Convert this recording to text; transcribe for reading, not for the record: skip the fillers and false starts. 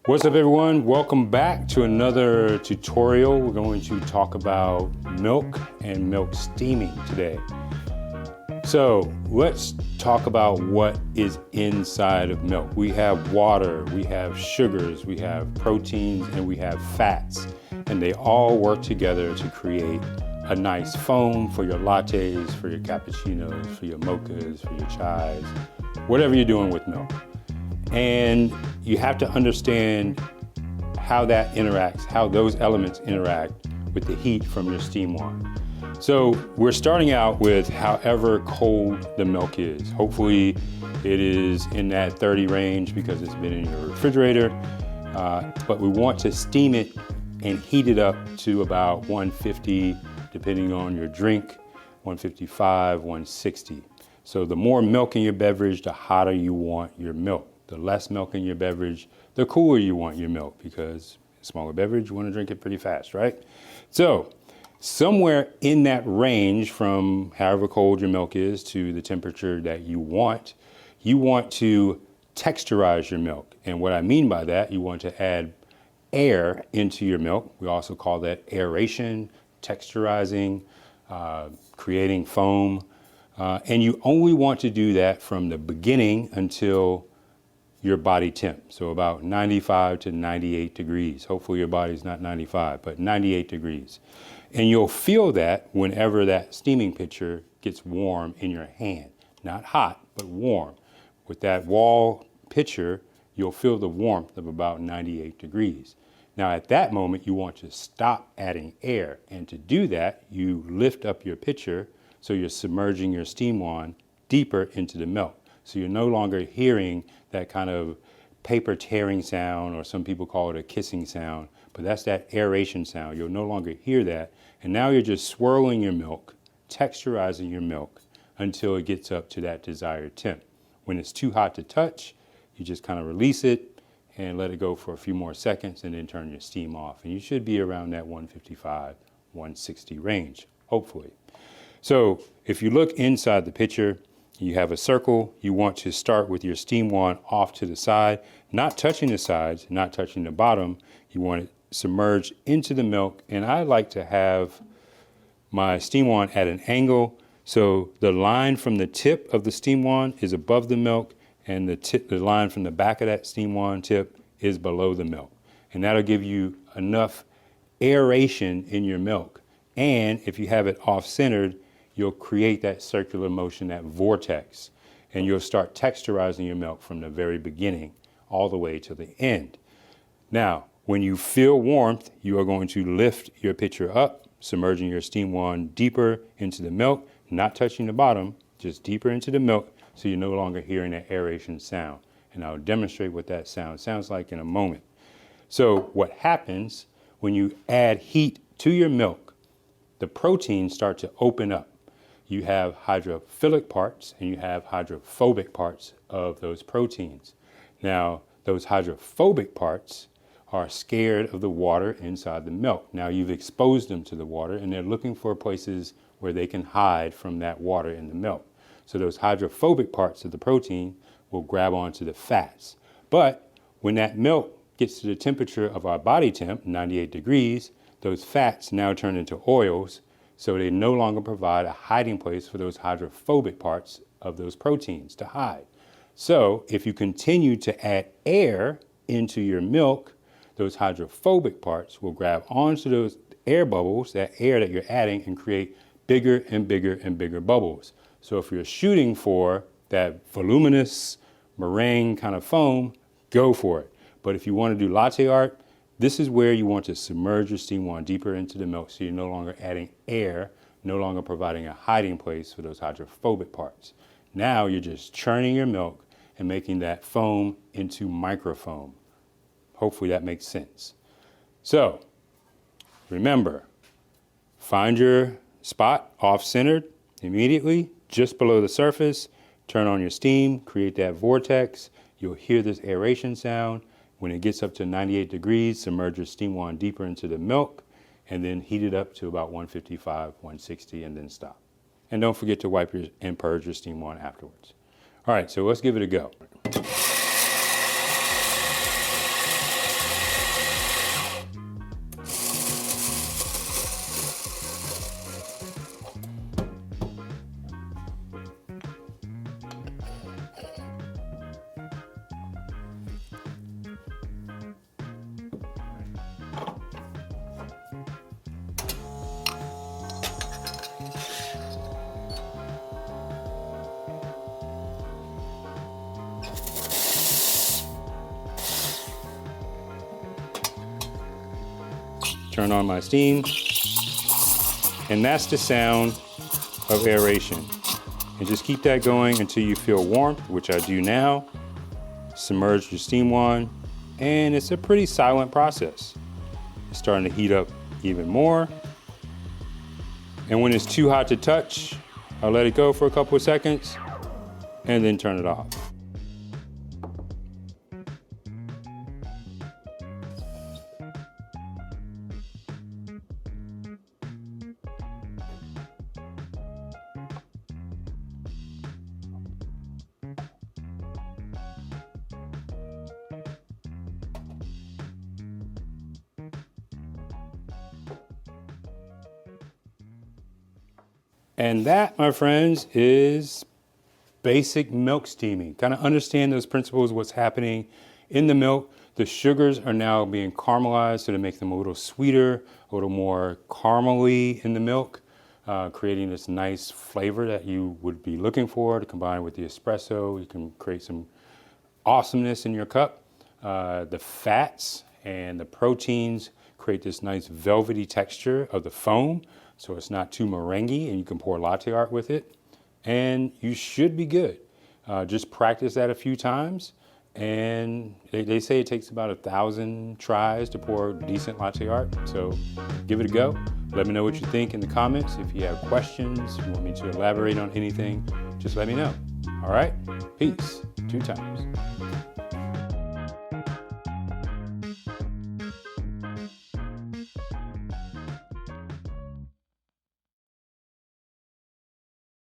What's up everyone? Welcome back to another tutorial. We're going to talk about milk and milk steaming today. So let's talk about what is inside of milk. We have water, we have sugars, we have proteins, and we have fats. And they all work together to create a nice foam for your lattes, for your cappuccinos, for your mochas, for your chais, whatever you're doing with milk. And you have to understand how that interacts, how those elements interact with the heat from your steam wand. So we're starting out with however cold the milk is. Hopefully it is in that 30 range because it's been in your refrigerator, but we want to steam it and heat it up to about 150, depending on your drink, 155, 160. So the more milk in your beverage, the hotter you want your milk. The less milk in your beverage, the cooler you want your milk, because a smaller beverage, you want to drink it pretty fast, right? So somewhere in that range from however cold your milk is to the temperature that you want to texturize your milk. And what I mean by that, you want to add air into your milk. We also call that aeration, texturizing, creating foam. And you only want to do that from the beginning until your body temp, so about 95 to 98 degrees. Hopefully your body's not 95, but 98 degrees. And you'll feel that whenever that steaming pitcher gets warm in your hand. Not hot, but warm. With that wall pitcher, you'll feel the warmth of about 98 degrees. Now at that moment, you want to stop adding air. And to do that, you lift up your pitcher so you're submerging your steam wand deeper into the milk. So you're no longer hearing that kind of paper tearing sound, or some people call it a kissing sound, but that's that aeration sound. You'll no longer hear that. And now you're just swirling your milk, texturizing your milk until it gets up to that desired temp. When it's too hot to touch, you just kind of release it and let it go for a few more seconds and then turn your steam off. And you should be around that 155, 160 range, hopefully. So if you look inside the pitcher, you have a circle. You want to start with your steam wand off to the side, not touching the sides, not touching the bottom. You want it submerged into the milk. And I like to have my steam wand at an angle. So the line from the tip of the steam wand is above the milk, and the line from the back of that steam wand tip is below the milk. And that'll give you enough aeration in your milk. And if you have it off-centered, you'll create that circular motion, that vortex, and you'll start texturizing your milk from the very beginning all the way to the end. Now, when you feel warmth, you are going to lift your pitcher up, submerging your steam wand deeper into the milk, not touching the bottom, just deeper into the milk, so you're no longer hearing that aeration sound. And I'll demonstrate what that sound sounds like in a moment. So what happens when you add heat to your milk, the proteins start to open up. You have hydrophilic parts and you have hydrophobic parts of those proteins. Now, those hydrophobic parts are scared of the water inside the milk. Now, you've exposed them to the water and they're looking for places where they can hide from that water in the milk. So those hydrophobic parts of the protein will grab onto the fats. But when that milk gets to the temperature of our body temp, 98 degrees, those fats now turn into oils. So they no longer provide a hiding place for those hydrophobic parts of those proteins to hide. So if you continue to add air into your milk, those hydrophobic parts will grab onto those air bubbles, that air that you're adding, and create bigger and bigger and bigger bubbles. So if you're shooting for that voluminous meringue kind of foam, go for it. But if you want to do latte art, this is where you want to submerge your steam wand deeper into the milk so you're no longer adding air, no longer providing a hiding place for those hydrophobic parts. Now you're just churning your milk and making that foam into microfoam. Hopefully that makes sense. So remember, find your spot off-centered immediately, just below the surface, turn on your steam, create that vortex. You'll hear this aeration sound. When it gets up to 98 degrees, submerge your steam wand deeper into the milk and then heat it up to about 155, 160, and then stop. And don't forget to wipe and purge your steam wand afterwards. All right, so let's give it a go. turn on my steam. And that's the sound of aeration. And just keep that going until you feel warmth, which I do now. Submerge your steam wand, and it's a pretty silent process. It's starting to heat up even more. And when it's too hot to touch, I'll let it go for a couple of seconds and then turn it off. And that, my friends, is basic milk steaming. Kind of understand those principles, what's happening in the milk. The sugars are now being caramelized, so to make them a little sweeter, a little more caramely in the milk, creating this nice flavor that you would be looking for to combine with the espresso. You can create some awesomeness in your cup. The fats and the proteins create this nice velvety texture of the foam, so it's not too meringue, and you can pour latte art with it, and you should be good. Just practice that a few times, and they say it takes about 1,000 tries to pour decent latte art, so give it a go. Let me know what you think in the comments. If you have questions, if you want me to elaborate on anything, just let me know. All right, peace, 2 times.